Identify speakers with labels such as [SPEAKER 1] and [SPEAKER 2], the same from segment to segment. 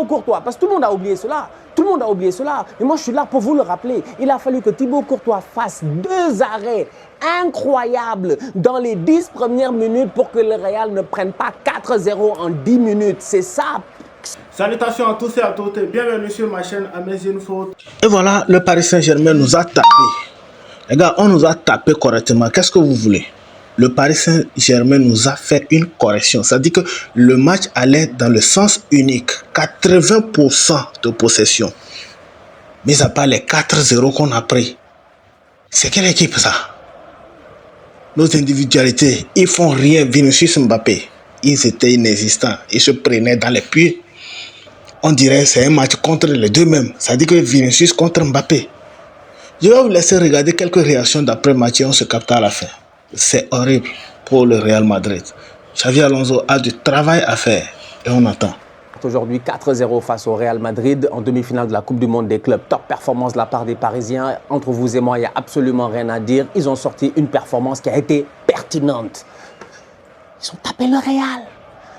[SPEAKER 1] Courtois, parce que tout le monde a oublié cela. Tout le monde a oublié cela. Et moi, je suis là pour vous le rappeler. Il a fallu que Thibaut Courtois fasse 2 arrêts incroyables dans les 10 premières minutes pour que le Real ne prenne pas 4-0 en 10 minutes. C'est ça.
[SPEAKER 2] Salutations à tous et à toutes. Bienvenue sur ma chaîne Amazing Foot.
[SPEAKER 3] Et voilà, le Paris Saint-Germain nous a tapé. Les gars, on nous a tapé correctement. Qu'est-ce que vous voulez? Le Paris Saint-Germain nous a fait une correction. Ça dit que le match allait dans le sens unique. 80% de possession. Mis à part les 4-0 qu'on a pris. C'est quelle équipe ça? Nos individualités, ils font rien. Vinicius Mbappé, ils étaient inexistants. Ils se prenaient dans les pieds. On dirait que c'est un match contre les deux mêmes. Ça dit que Vinicius contre Mbappé. Je vais vous laisser regarder quelques réactions d'après-match et on se capte à la fin. C'est horrible pour le Real Madrid. Xavi Alonso a du travail à faire et on attend.
[SPEAKER 1] Aujourd'hui, 4-0 face au Real Madrid en demi-finale de la Coupe du Monde des clubs. Top performance de la part des Parisiens. Entre vous et moi, il n'y a absolument rien à dire. Ils ont sorti une performance qui a été pertinente. Ils ont tapé le Real.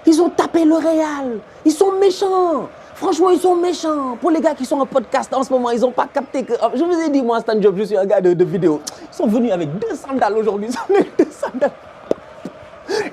[SPEAKER 1] Ils ont tapé le Real. Ils sont méchants. Franchement, ils sont méchants. Pour les gars qui sont en podcast en ce moment, ils n'ont pas capté que... Je vous ai dit, moi, Stan Job, je suis un gars de vidéo. Ils sont venus avec 2 sandales aujourd'hui. Ils sont venus avec 2 sandales.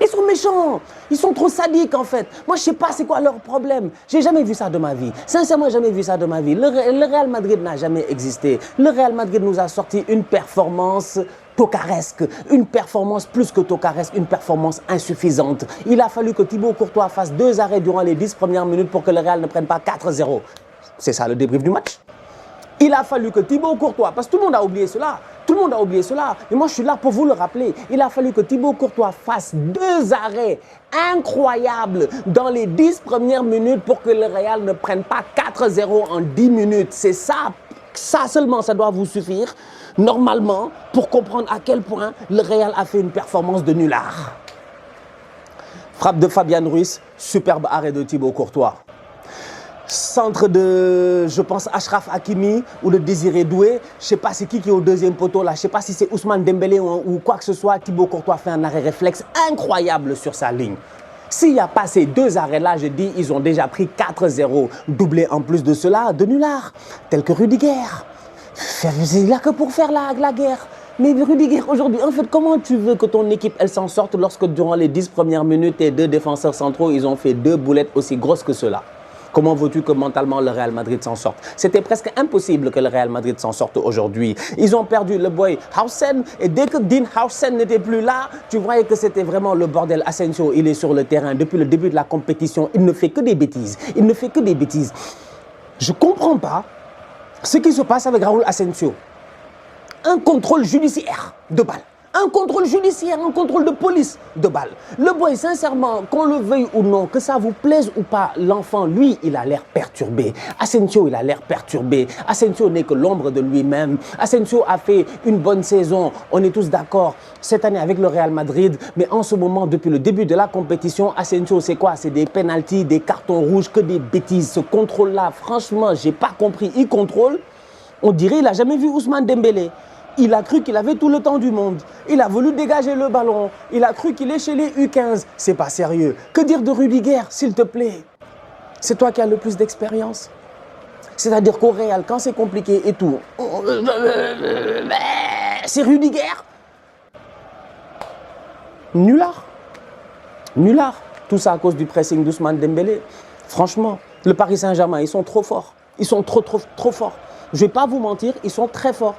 [SPEAKER 1] Ils sont méchants. Ils sont trop sadiques, en fait. Moi, je ne sais pas c'est quoi leur problème. J'ai jamais vu ça de ma vie. Sincèrement, jamais vu ça de ma vie. Le Real Madrid n'a jamais existé. Le Real Madrid nous a sorti une performance tocaresque, une performance plus que tocaresque, une performance insuffisante. Il a fallu que Thibaut Courtois fasse 2 arrêts durant les 10 premières minutes pour que le Real ne prenne pas 4-0. C'est ça le débrief du match. Il a fallu que Thibaut Courtois, parce que tout le monde a oublié cela, tout le monde a oublié cela, et moi je suis là pour vous le rappeler, il a fallu que Thibaut Courtois fasse 2 arrêts incroyables dans les 10 premières minutes pour que le Real ne prenne pas 4-0 en 10 minutes. C'est ça, ça seulement, ça doit vous suffire, normalement, pour comprendre à quel point le Real a fait une performance de nullard. Frappe de Fabian Ruiz, superbe arrêt de Thibaut Courtois. Centre de, je pense, Achraf Hakimi ou de Désiré Doué. Je ne sais pas c'est qui est au deuxième poteau là. Je ne sais pas si c'est Ousmane Dembélé ou quoi que ce soit. Thibaut Courtois fait un arrêt réflexe incroyable sur sa ligne. S'il n'y a pas ces 2 arrêts-là, je dis, ils ont déjà pris 4-0. Doublé en plus de cela de nullard, tel que Rudiger. C'est là que pour faire la guerre. Mais Rudiger, aujourd'hui, en fait, comment tu veux que ton équipe, elle s'en sorte lorsque durant les 10 premières minutes, tes 2 défenseurs centraux, ils ont fait 2 boulettes aussi grosses que cela? Comment veux-tu que mentalement le Real Madrid s'en sorte? C'était presque impossible que le Real Madrid s'en sorte aujourd'hui. Ils ont perdu le boy Hausen et dès que Dean Hausen n'était plus là, tu voyais que c'était vraiment le bordel. Asensio, il est sur le terrain depuis le début de la compétition. Il ne fait que des bêtises. Il ne fait que des bêtises. Je ne comprends pas ce qui se passe avec Raúl Asensio. Un contrôle judiciaire de balle. Un contrôle judiciaire, un contrôle de police de balle. Le boy, sincèrement, qu'on le veuille ou non, que ça vous plaise ou pas, l'enfant, lui, il a l'air perturbé. Asensio, il a l'air perturbé. Asensio n'est que l'ombre de lui-même. Asensio a fait une bonne saison, on est tous d'accord, cette année avec le Real Madrid. Mais en ce moment, depuis le début de la compétition, Asensio, c'est quoi? C'est des pénaltys, des cartons rouges, que des bêtises. Ce contrôle-là, franchement, j'ai pas compris. Il contrôle, on dirait qu'il n'a jamais vu Ousmane Dembélé. Il a cru qu'il avait tout le temps du monde. Il a voulu dégager le ballon. Il a cru qu'il est chez les U15. C'est pas sérieux. Que dire de Rudiger, s'il te plaît? C'est toi qui as le plus d'expérience. C'est-à-dire qu'au Real, quand c'est compliqué et tout, c'est Rudiger. Nullard. Nullard. Tout ça à cause du pressing d'Ousmane Dembélé. Franchement, le Paris Saint-Germain, ils sont trop forts. Ils sont trop forts. Je ne vais pas vous mentir, ils sont très forts.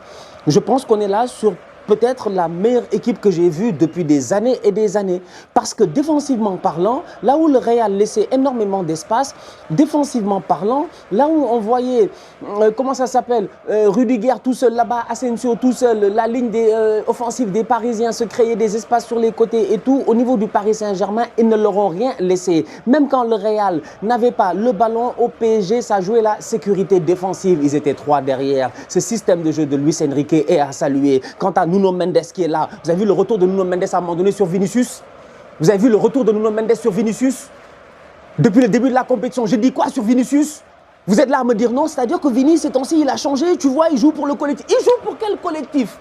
[SPEAKER 1] Je pense qu'on est là sur peut-être la meilleure équipe que j'ai vue depuis des années et des années. Parce que défensivement parlant, là où le Real laissait énormément d'espace, défensivement parlant, là où on voyait, comment ça s'appelle, Rudiger tout seul là-bas, Asensio tout seul, la ligne offensive des Parisiens se créer des espaces sur les côtés et tout, au niveau du Paris Saint-Germain, ils ne leur ont rien laissé. Même quand le Real n'avait pas le ballon au PSG, ça jouait la sécurité défensive. Ils étaient 3 derrière. Ce système de jeu de Luis Enrique est à saluer. Quant à Nuno Mendes qui est là. Vous avez vu le retour de Nuno Mendes à un moment donné sur Vinicius? Vous avez vu le retour de Nuno Mendes sur Vinicius? Depuis le début de la compétition, je dis quoi sur Vinicius? Vous êtes là à me dire non, c'est-à-dire que Vinicius, ces temps-ci, il a changé, tu vois, il joue pour le collectif. Il joue pour quel collectif?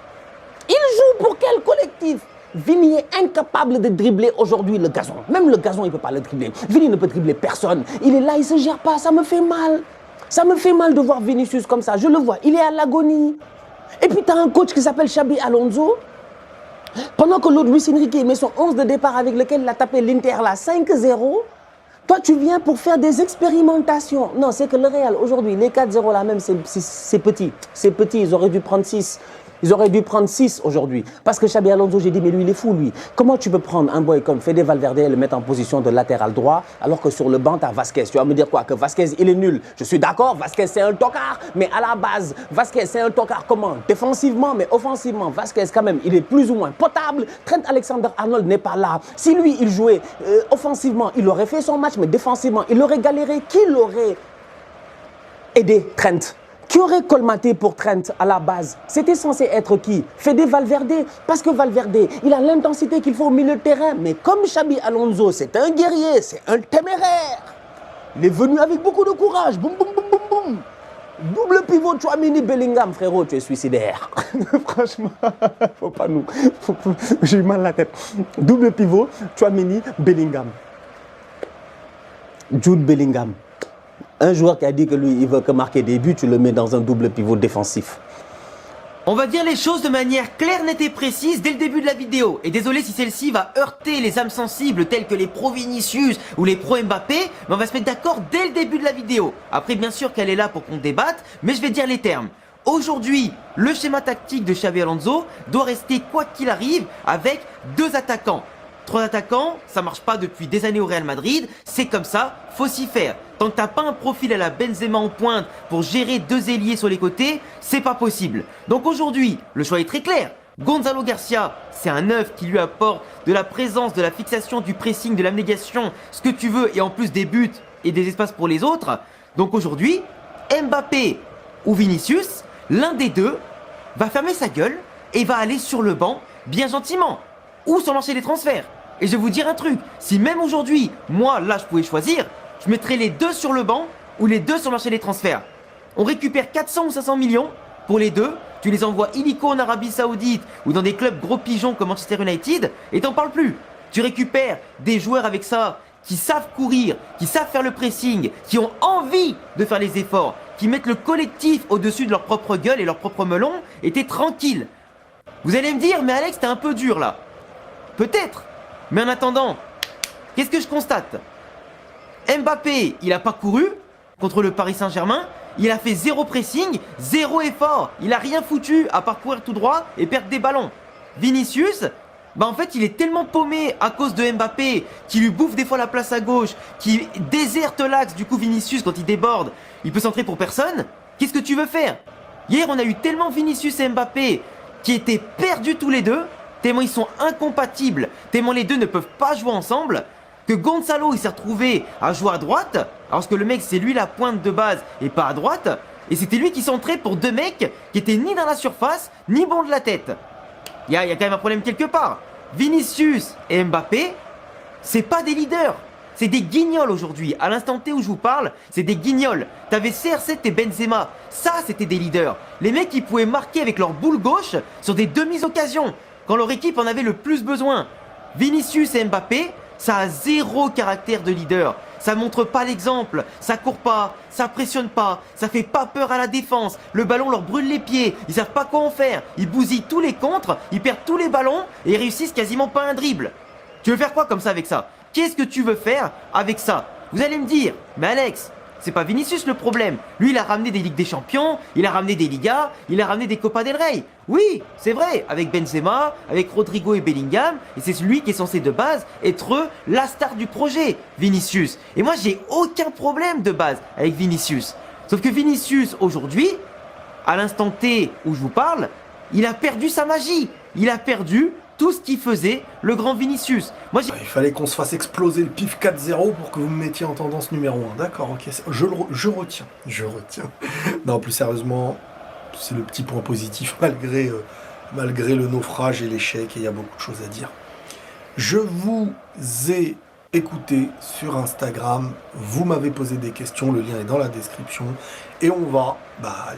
[SPEAKER 1] Il joue pour quel collectif? Vini est incapable de dribbler aujourd'hui le gazon. Même le gazon, il ne peut pas le dribbler. Vini ne peut dribbler personne. Il est là, il ne se gère pas. Ça me fait mal. Ça me fait mal de voir Vinicius comme ça. Je le vois, il est à l'agonie. Et puis, tu as un coach qui s'appelle Xabi Alonso. Pendant que l'autre, Luis Enrique, met son 11 de départ avec lequel il a tapé l'Inter là, 5-0. Toi, tu viens pour faire des expérimentations. Non, c'est que le Real, aujourd'hui, les 4-0 là même, c'est petit. C'est petit, ils auraient dû prendre 6. Ils auraient dû prendre 6 aujourd'hui. Parce que Xabi Alonso, j'ai dit, mais lui, il est fou, lui. Comment tu peux prendre un boy comme Fede Valverde et le mettre en position de latéral droit, alors que sur le banc, tu as Vasquez. Tu vas me dire quoi? Que Vasquez, il est nul. Je suis d'accord, Vasquez, c'est un tocard. Mais à la base, Vasquez, c'est un tocard comment? Défensivement, mais offensivement, Vasquez, quand même, il est plus ou moins potable. Trent Alexander-Arnold n'est pas là. Si lui, il jouait offensivement, il aurait fait son match, mais défensivement, il aurait galéré. Qui l'aurait aidé, Trent? Qui aurait colmaté pour Trent à la base? C'était censé être qui? Fede Valverde. Parce que Valverde, il a l'intensité qu'il faut au milieu de terrain. Mais comme Xabi Alonso, c'est un guerrier, c'est un téméraire. Il est venu avec beaucoup de courage. Boum, boum, boum, boum, boum. Double pivot, Tchouaméni, Bellingham. Frérot, tu es suicidaire. Franchement, faut pas nous. J'ai eu mal à la tête. Double pivot, Tchouaméni, Bellingham. Jude Bellingham. Un joueur qui a dit que lui, il veut que marquer des buts, tu le mets dans un double pivot défensif.
[SPEAKER 4] On va dire les choses de manière claire, nette et précise dès le début de la vidéo. Et désolé si celle-ci va heurter les âmes sensibles telles que les pro Vinicius ou les pro Mbappé, mais on va se mettre d'accord dès le début de la vidéo. Après, bien sûr qu'elle est là pour qu'on débatte, mais je vais dire les termes. Aujourd'hui, le schéma tactique de Xabi Alonso doit rester quoi qu'il arrive avec 2 attaquants. 3 attaquants, ça marche pas depuis des années au Real Madrid, c'est comme ça, faut s'y faire. Tant que t'as pas un profil à la Benzema en pointe pour gérer 2 ailiers sur les côtés, c'est pas possible. Donc aujourd'hui, le choix est très clair. Gonzalo Garcia, c'est un neuf qui lui apporte de la présence, de la fixation, du pressing, de l'abnégation, ce que tu veux, et en plus des buts et des espaces pour les autres. Donc aujourd'hui, Mbappé ou Vinicius, l'un des deux va fermer sa gueule et va aller sur le banc bien gentiment. Ou sur lancer des transferts. Et je vais vous dire un truc, si même aujourd'hui, moi là je pouvais choisir, je mettrais les 2 sur le banc ou les 2 sur le marché des transferts. On récupère 400 ou 500 millions pour les 2, tu les envoies illico en Arabie Saoudite ou dans des clubs gros pigeons comme Manchester United et t'en parles plus. Tu récupères des joueurs avec ça qui savent courir, qui savent faire le pressing, qui ont envie de faire les efforts, qui mettent le collectif au-dessus de leur propre gueule et leur propre melon et t'es tranquille. Vous allez me dire, mais Alex, t'es un peu dur là. Peut-être. Mais en attendant, qu'est-ce que je constate? Mbappé, il n'a pas couru contre le Paris Saint-Germain. Il a fait 0 pressing, 0 effort. Il a rien foutu à part courir tout droit et perdre des ballons. Vinicius, en fait, il est tellement paumé à cause de Mbappé qui lui bouffe des fois la place à gauche, qui déserte l'axe. Du coup, Vinicius, quand il déborde, il peut centrer pour personne. Qu'est-ce que tu veux faire? Hier, on a eu tellement Vinicius et Mbappé qui étaient perdus tous les deux, tellement ils sont incompatibles, tellement les deux ne peuvent pas jouer ensemble, que Gonzalo il s'est retrouvé à jouer à droite, alors que le mec c'est lui la pointe de base et pas à droite, et c'était lui qui centrait pour 2 mecs qui étaient ni dans la surface, ni bons de la tête. Il y a quand même un problème quelque part. Vinicius et Mbappé, c'est pas des leaders, c'est des guignols aujourd'hui. À l'instant T où je vous parle, c'est des guignols. T'avais CR7 et Benzema, ça c'était des leaders. Les mecs qui pouvaient marquer avec leur boule gauche sur des demi-occasions, quand leur équipe en avait le plus besoin. Vinicius et Mbappé, ça a 0 caractère de leader. Ça montre pas l'exemple, ça court pas, ça pressionne pas, ça fait pas peur à la défense. Le ballon leur brûle les pieds, ils savent pas quoi en faire. Ils bousillent tous les contres, ils perdent tous les ballons et ils réussissent quasiment pas un dribble. Tu veux faire quoi comme ça avec ça? Qu'est-ce que tu veux faire avec ça? Vous allez me dire, mais Alex, c'est pas Vinicius le problème. Lui, il a ramené des Ligues des Champions, il a ramené des Ligas, il a ramené des Copa del Rey. Oui, c'est vrai, avec Benzema, avec Rodrigo et Bellingham, et c'est celui qui est censé de base être la star du projet, Vinicius. Et moi, j'ai aucun problème de base avec Vinicius. Sauf que Vinicius, aujourd'hui, à l'instant T où je vous parle, il a perdu sa magie. Il a perdu tout ce qui faisait le grand Vinicius. Moi,
[SPEAKER 5] il fallait qu'on se fasse exploser le pif 4-0 pour que vous me mettiez en tendance numéro 1. D'accord, ok, je retiens. Non, plus sérieusement, c'est le petit point positif malgré le naufrage et l'échec, et il y a beaucoup de choses à dire. Je vous ai écouté sur Instagram, vous m'avez posé des questions, le lien est dans la description, et on va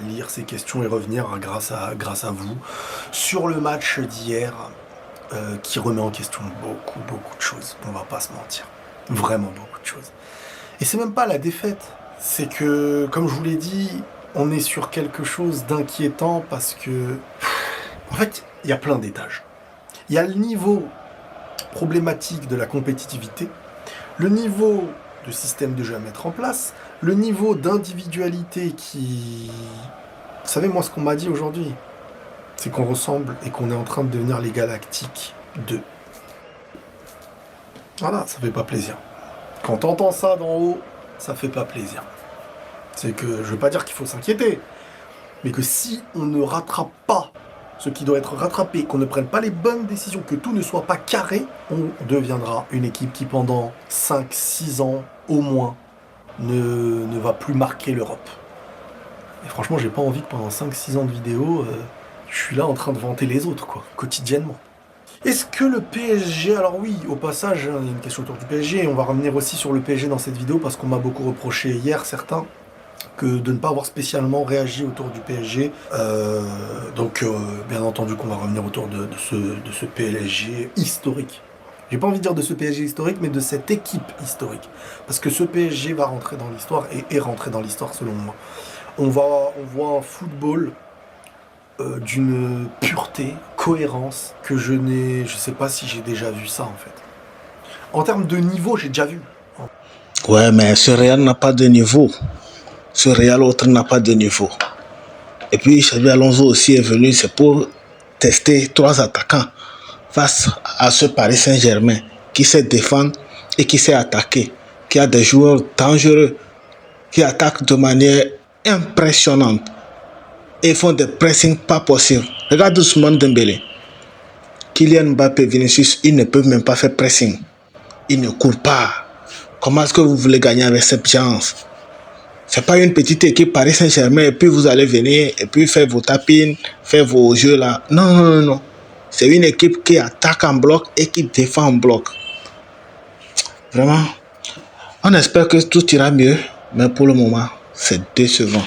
[SPEAKER 5] lire ces questions et revenir grâce à vous sur le match d'hier. qui remet en question beaucoup de choses. On va pas se mentir. Vraiment beaucoup de choses. Et c'est même pas la défaite. C'est que, comme je vous l'ai dit, on est sur quelque chose d'inquiétant parce que... En fait, il y a plein d'étages. Il y a le niveau problématique de la compétitivité, le niveau de système de jeu à mettre en place, le niveau d'individualité qui... Vous savez, moi, ce qu'on m'a dit aujourd'hui, c'est qu'on ressemble et qu'on est en train de devenir les Galactiques 2. Voilà, ça fait pas plaisir. Quand t'entends ça d'en haut, ça fait pas plaisir. C'est que, je veux pas dire qu'il faut s'inquiéter, mais que si on ne rattrape pas ce qui doit être rattrapé, qu'on ne prenne pas les bonnes décisions, que tout ne soit pas carré, on deviendra une équipe qui pendant 5-6 ans au moins ne va plus marquer l'Europe. Et franchement, j'ai pas envie que pendant 5-6 ans de vidéo, je suis là en train de vanter les autres, quoi, quotidiennement. Est-ce que le PSG... Alors oui, au passage, hein, il y a une question autour du PSG, et on va revenir aussi sur le PSG dans cette vidéo, parce qu'on m'a beaucoup reproché hier, certains, que de ne pas avoir spécialement réagi autour du PSG. Donc, bien entendu qu'on va revenir autour de ce PSG historique. J'ai pas envie de dire de ce PSG historique, mais de cette équipe historique. Parce que ce PSG va rentrer dans l'histoire, et est rentré dans l'histoire selon moi. On voit un football d'une pureté, cohérence, que je sais pas si j'ai déjà vu ça, en fait. En termes de niveau, j'ai déjà vu.
[SPEAKER 3] Ouais, mais ce Real n'a pas de niveau. Ce Real autre n'a pas de niveau. Et puis, Xabi Alonso aussi est venu, c'est pour tester 3 attaquants face à ce Paris Saint-Germain qui sait défendre et qui sait attaquer, qui a des joueurs dangereux, qui attaquent de manière impressionnante et font des pressings pas possibles. Regarde Ousmane Dembélé. Kylian Mbappé, Vinicius, ils ne peuvent même pas faire pressing. Ils ne courent pas. Comment est-ce que vous voulez gagner avec cette chance? C'est pas une petite équipe Paris Saint-Germain et puis vous allez venir et puis faire vos tapines, faire vos jeux là. Non. C'est une équipe qui attaque en bloc et qui défend en bloc. Vraiment, on espère que tout ira mieux, mais pour le moment, c'est décevant.